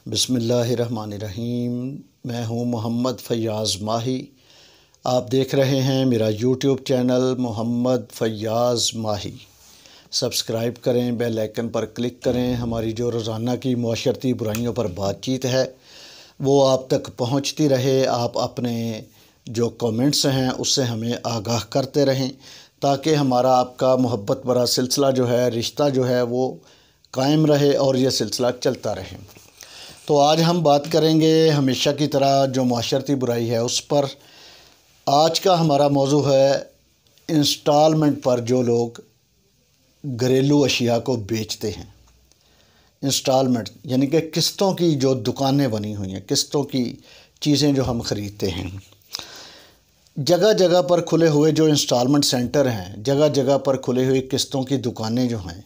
बिस्मिल्लाहिर्रहमानिर्रहीम। मैं हूं मोहम्मद फ़याज़ माही। आप देख रहे हैं मेरा यूट्यूब चैनल मोहम्मद फ़याज़ माही। सब्सक्राइब करें, बेल आइकन पर क्लिक करें। हमारी जो रोज़ाना की माशरती बुराइयों पर बातचीत है वो आप तक पहुंचती रहे। आप अपने जो कमेंट्स हैं उससे हमें आगाह करते रहें ताकि हमारा आपका मोहब्बत भरा सिलसिला जो है, रिश्ता जो है वो कायम रहे और ये सिलसिला चलता रहे। तो आज हम बात करेंगे हमेशा की तरह जो माशरती बुराई है उस पर। आज का हमारा मौजू है इंस्टॉलमेंट पर जो लोग घरेलू अशिया को बेचते हैं। इंस्टॉलमेंट यानी कि किस्तों की जो दुकानें बनी हुई हैं, किस्तों की चीज़ें जो हम ख़रीदते हैं। जगह जगह पर खुले हुए जो इंस्टॉलमेंट सेंटर हैं, जगह जगह पर खुले हुए किस्तों की दुकानें जो हैं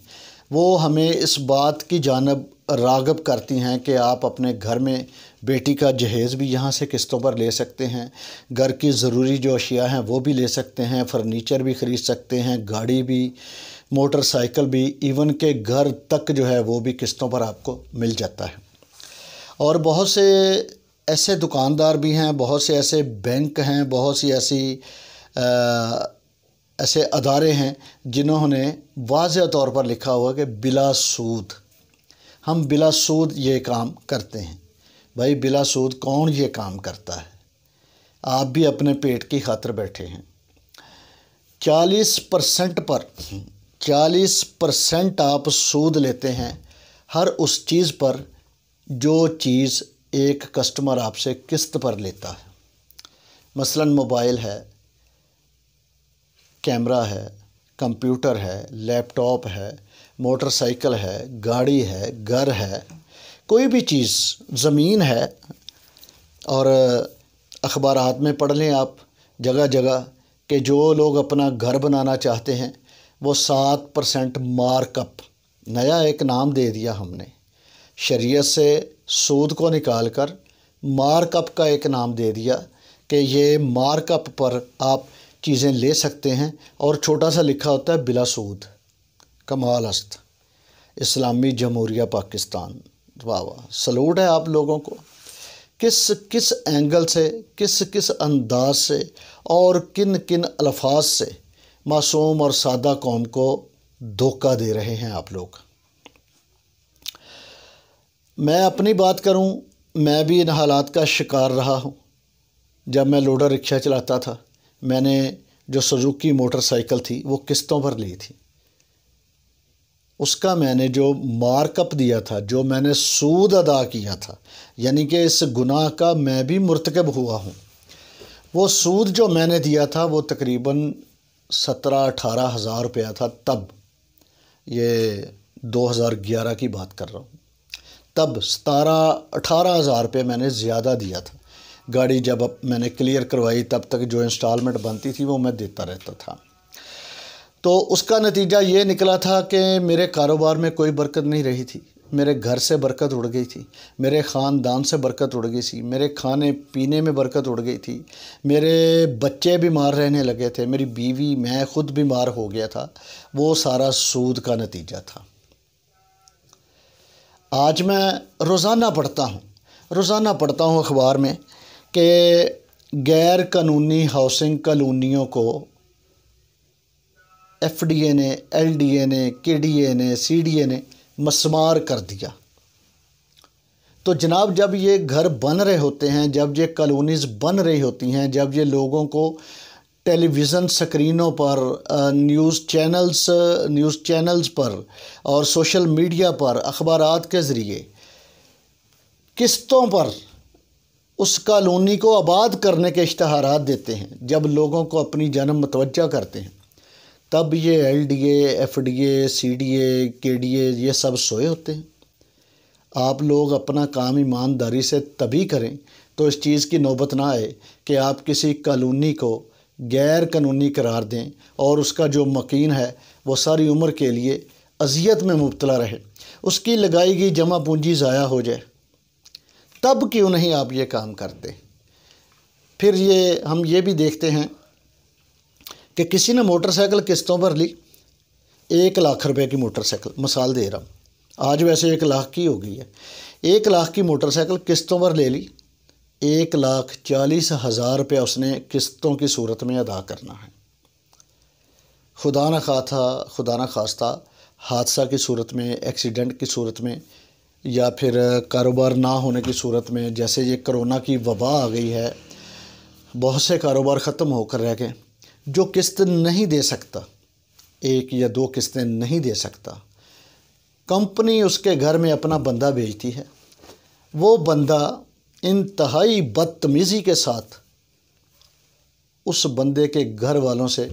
वो हमें इस बात की जानब राग़िब करती हैं कि आप अपने घर में बेटी का जहेज़ भी यहाँ से किस्तों पर ले सकते हैं, घर की ज़रूरी जो अशिया हैं वो भी ले सकते हैं, फ़र्नीचर भी ख़रीद सकते हैं, गाड़ी भी, मोटरसाइकिल भी, इवन के घर तक जो है वो भी किस्तों पर आपको मिल जाता है। और बहुत से ऐसे दुकानदार भी हैं, बहुत से ऐसे बैंक हैं, बहुत सी ऐसे अदारे हैं जिन्होंने वाज़ेह तौर पर लिखा हुआ कि बिला सूद, हम बिला सूद ये काम करते हैं। भाई बिला सूद कौन ये काम करता है? आप भी अपने पेट की खातिर बैठे हैं। 40% आप सूद लेते हैं हर उस चीज़ पर जो चीज़ एक कस्टमर आपसे किस्त पर लेता है। मसलन मोबाइल है, कैमरा है, कंप्यूटर है, लैपटॉप है, मोटरसाइकिल है, गाड़ी है, घर है, कोई भी चीज़, ज़मीन है। और अखबारात में पढ़ लें आप जगह जगह कि जो लोग अपना घर बनाना चाहते हैं वो 7% मार्कअप, नया एक नाम दे दिया हमने, शरीयत से सूद को निकाल कर मार्कअप का एक नाम दे दिया कि ये मार्कअप पर आप चीज़ें ले सकते हैं। और छोटा सा लिखा होता है बिला सूद। कमाल अस्त इस्लामी जमहूरिया पाकिस्तान। वाह वाह, सलूट है आप लोगों को। किस किस एंगल से, किस किस अंदाज से और किन किन अल्फाज से मासूम और सादा कौम को धोखा दे रहे हैं आप लोग। मैं अपनी बात करूं, मैं भी इन हालात का शिकार रहा हूं। जब मैं लोडर रिक्शा चलाता था, मैंने जो सुजुकी मोटरसाइकिल थी वो किस्तों पर ली थी। उसका मैंने जो मार्कअप दिया था, जो मैंने सूद अदा किया था, यानी कि इस गुनाह का मैं भी मुर्तकब हुआ हूँ। वो सूद जो मैंने दिया था वो तकरीबन 17-18 हज़ार रुपया था तब। ये 2011 की बात कर रहा हूँ। तब 17-18 हज़ार रुपये मैंने ज़्यादा दिया था। गाड़ी जब मैंने क्लियर करवाई तब तक जो इंस्टॉलमेंट बनती थी वो मैं देता रहता था। तो उसका नतीजा ये निकला था कि मेरे कारोबार में कोई बरकत नहीं रही थी, मेरे घर से बरकत उड़ गई थी, मेरे ख़ानदान से बरकत उड़ गई थी, मेरे खाने पीने में बरकत उड़ गई थी, मेरे बच्चे बीमार रहने लगे थे, मेरी बीवी, मैं ख़ुद बीमार हो गया था। वो सारा सूद का नतीजा था। आज मैं रोज़ाना पढ़ता हूँ अखबार में कि गैर कानूनी हाउसिंग कॉलोनियों को FDA ने, LDA ने, KDA ने, CDA ने मस्मार कर दिया। तो जनाब, जब ये घर बन रहे होते हैं, जब ये कॉलोनीज़ बन रही होती हैं, जब ये लोगों को टेलीविज़न स्क्रीनों पर, न्यूज़ चैनल्स पर और सोशल मीडिया पर, अखबारात के ज़रिए किस्तों पर उस कॉलोनी को आबाद करने के इश्तहारात देते हैं, जब लोगों को अपनी जानब मुतवज्जा करते हैं, तब ये LDA, FDA, CDA, KDA ये सब सोए होते हैं। आप लोग अपना काम ईमानदारी से तभी करें तो इस चीज़ की नौबत ना आए कि आप किसी कॉलोनी को गैर कानूनी करार दें और उसका जो मकीन है वो सारी उम्र के लिए अजियत में मुब्तला रहे, उसकी लगाई गई जमा पूंजी ज़ाया हो जाए। तब क्यों नहीं आप ये काम करते? फिर हम ये भी देखते हैं कि किसी ने मोटरसाइकिल किस्तों पर ली, 1 लाख रुपए की मोटरसाइकिल, मिसाल दे रहा हूँ, आज वैसे 1 लाख की हो गई है। 1 लाख की मोटरसाइकिल किस्तों पर ले ली, 1,40,000 रुपया उसने किस्तों की सूरत में अदा करना है। खुदा न खास्ता हादसा की सूरत में, एक्सीडेंट की सूरत में, या फिर कारोबार ना होने की सूरत में, जैसे ये कोरोना की वबा आ गई है, बहुत से कारोबार ख़त्म होकर रह गए। जो किस्त नहीं दे सकता, 1 या 2 किस्तें नहीं दे सकता, कंपनी उसके घर में अपना बंदा भेजती है। वो बंदा इंतहाई बदतमीज़ी के साथ उस बंदे के घर वालों से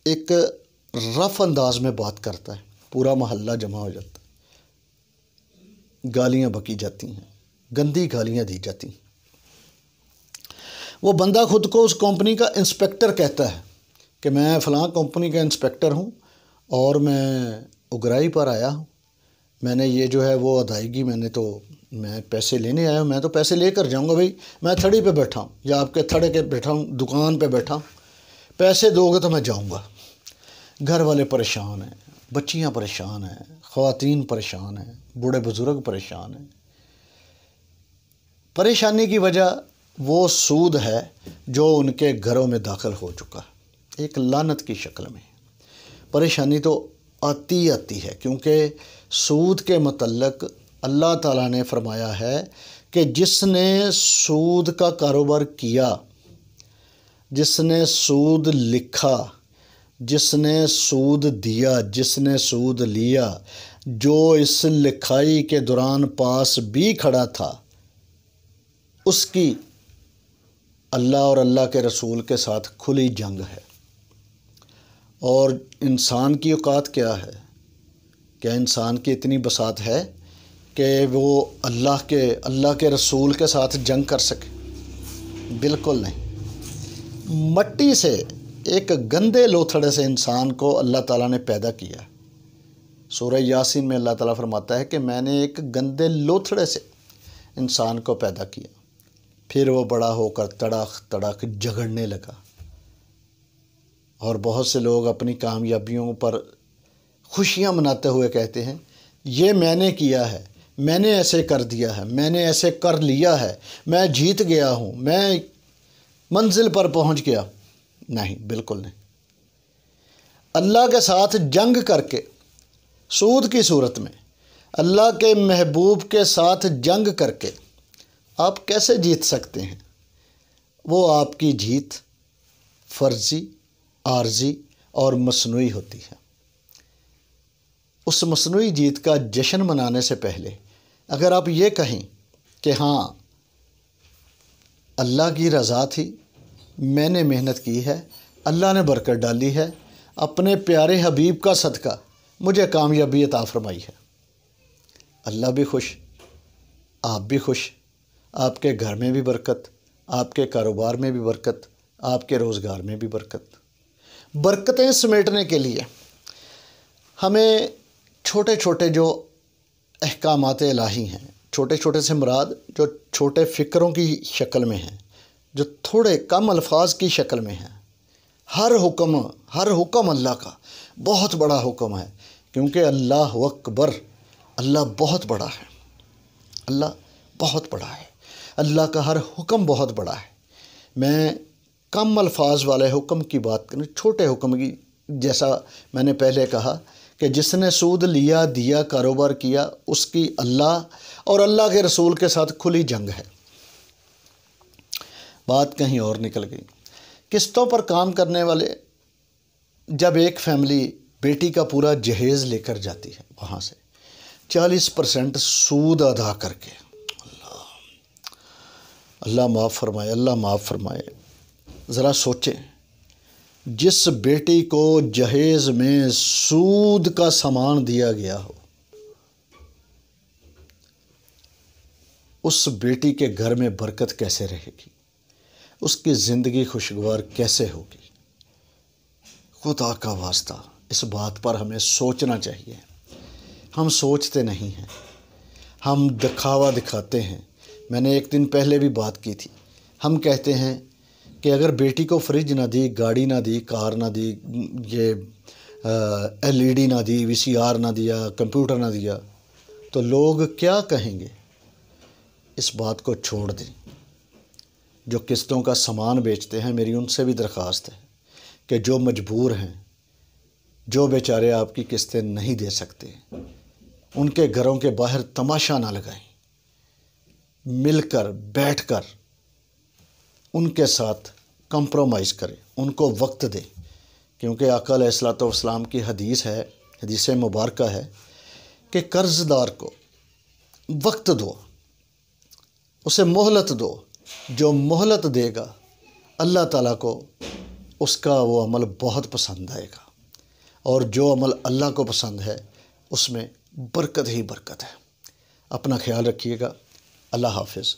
एक रफ़ अंदाज में बात करता है। पूरा मोहल्ला जमा हो जाता है, गालियाँ बकी जाती हैं, गंदी गालियाँ दी जाती हैं। वो बंदा खुद को उस कंपनी का इंस्पेक्टर कहता है कि मैं फ़लाँ कंपनी का इंस्पेक्टर हूँ और मैं उगराई पर आया हूँ, मैंने ये जो है वो अदायगी, मैं पैसे लेने आया हूँ, मैं तो पैसे लेकर जाऊँगा भाई, मैं थड़ी पे बैठा हूँ या आपके थड़े के बैठा हूँ, दुकान पे बैठा हूँ, पैसे दोगे तो मैं जाऊँगा। घर वाले परेशान हैं, बच्चियाँ परेशान हैं, ख़वातीन परेशान हैं, बूढ़े बुज़ुर्ग परेशान हैं। परेशानी की वजह वो सूद है जो उनके घरों में दाखिल हो चुका है, एक लानत की शक्ल में। परेशानी तो आती है, क्योंकि सूद के मतलब अल्लाह ताला ने फरमाया है कि जिसने सूद का कारोबार किया, जिसने सूद लिखा, जिसने सूद दिया, जिसने सूद लिया, जो इस लिखाई के दौरान पास भी खड़ा था, उसकी अल्लाह और अल्लाह के रसूल के साथ खुली जंग है। और इंसान की औकात क्या है? क्या इंसान की इतनी बसात है कि वो अल्लाह के रसूल के साथ जंग कर सके? बिल्कुल नहीं। मट्टी से, एक गंदे लोथड़े से इंसान को अल्लाह ताला ने पैदा किया। सूरह यासीन में अल्लाह ताला फरमाता है कि मैंने एक गंदे लोथड़े से इंसान को पैदा किया, फिर वो बड़ा होकर तड़ाक तड़ाक झगड़ने लगा। और बहुत से लोग अपनी कामयाबियों पर खुशियां मनाते हुए कहते हैं, ये मैंने किया है, मैंने ऐसे कर दिया है, मैंने ऐसे कर लिया है, मैं जीत गया हूँ, मैं मंजिल पर पहुँच गया। नहीं, बिल्कुल नहीं। अल्लाह के साथ जंग करके, सूद की सूरत में अल्लाह के महबूब के साथ जंग करके आप कैसे जीत सकते हैं? वो आपकी जीत फ़र्ज़ी, आर्जी और मसनूई होती है। उस मसनूई जीत का जश्न मनाने से पहले अगर आप ये कहें कि हाँ, अल्लाह की रज़ा थी, मैंने मेहनत की है, अल्लाह ने बरकत डाली है, अपने प्यारे हबीब का सदका मुझे कामयाबी अता फरमाई है, अल्लाह भी खुश, आप भी खुश, आपके घर में भी बरकत, आपके कारोबार में भी बरकत, आपके रोज़गार में भी बरकत। बरकतें समेटने के लिए हमें छोटे छोटे जो अहकामात इलाही हैं, छोटे छोटे से मुराद जो छोटे फ़िक्रों की शक्ल में हैं, जो थोड़े कम अल्फाज की शक्ल में हैं। हर हुक्म अल्लाह का बहुत बड़ा हुक्म है, क्योंकि अल्लाह अकबर, अल्लाह बहुत बड़ा है, अल्लाह बहुत बड़ा है, अल्लाह का हर हुक्म बहुत बड़ा है। मैं कम अल्फाज वाले हुक्म की बात करूँ, छोटे हुक्म की, जैसा मैंने पहले कहा कि जिसने सूद लिया, दिया, कारोबार किया, उसकी अल्लाह और अल्लाह के रसूल के साथ खुली जंग है। बात कहीं और निकल गई। किस्तों पर काम करने वाले, जब एक फैमिली बेटी का पूरा जहेज़ लेकर जाती है, वहाँ से 40% सूद अदा करके, अल्लाह माफ़ फरमाए, अल्लाह माफ़ फरमाए। ज़रा सोचें, जिस बेटी को जहेज़ में सूद का सामान दिया गया हो, उस बेटी के घर में बरकत कैसे रहेगी, उसकी ज़िंदगी खुशगवार कैसे होगी? खुदा का वास्ता, इस बात पर हमें सोचना चाहिए। हम सोचते नहीं हैं, हम दिखावा दिखाते हैं। मैंने एक दिन पहले भी बात की थी। हम कहते हैं कि अगर बेटी को फ्रिज ना दी, गाड़ी ना दी, कार ना दी, ये LED ना दी, VCR ना दिया, कंप्यूटर ना दिया, तो लोग क्या कहेंगे, इस बात को छोड़ दें। जो किस्तों का सामान बेचते हैं, मेरी उनसे भी दरख्वास्त है कि जो मजबूर हैं, जो बेचारे आपकी किस्तें नहीं दे सकते, उनके घरों के बाहर तमाशा ना लगाएं। मिलकर बैठकर उनके साथ कंप्रोमाइज़ करें, उनको वक्त दें। क्योंकि आका अलैहिस्सलातु वस्सलाम की हदीस है, हदीस मुबारक है कि कर्ज़दार को वक्त दो, उसे मोहलत दो। जो मोहलत देगा अल्लाह ताला को उसका वो अमल बहुत पसंद आएगा, और जो अमल अल्लाह को पसंद है उसमें बरकत ही बरकत है। अपना ख्याल रखिएगा। अल्लाह हाफ़िज़।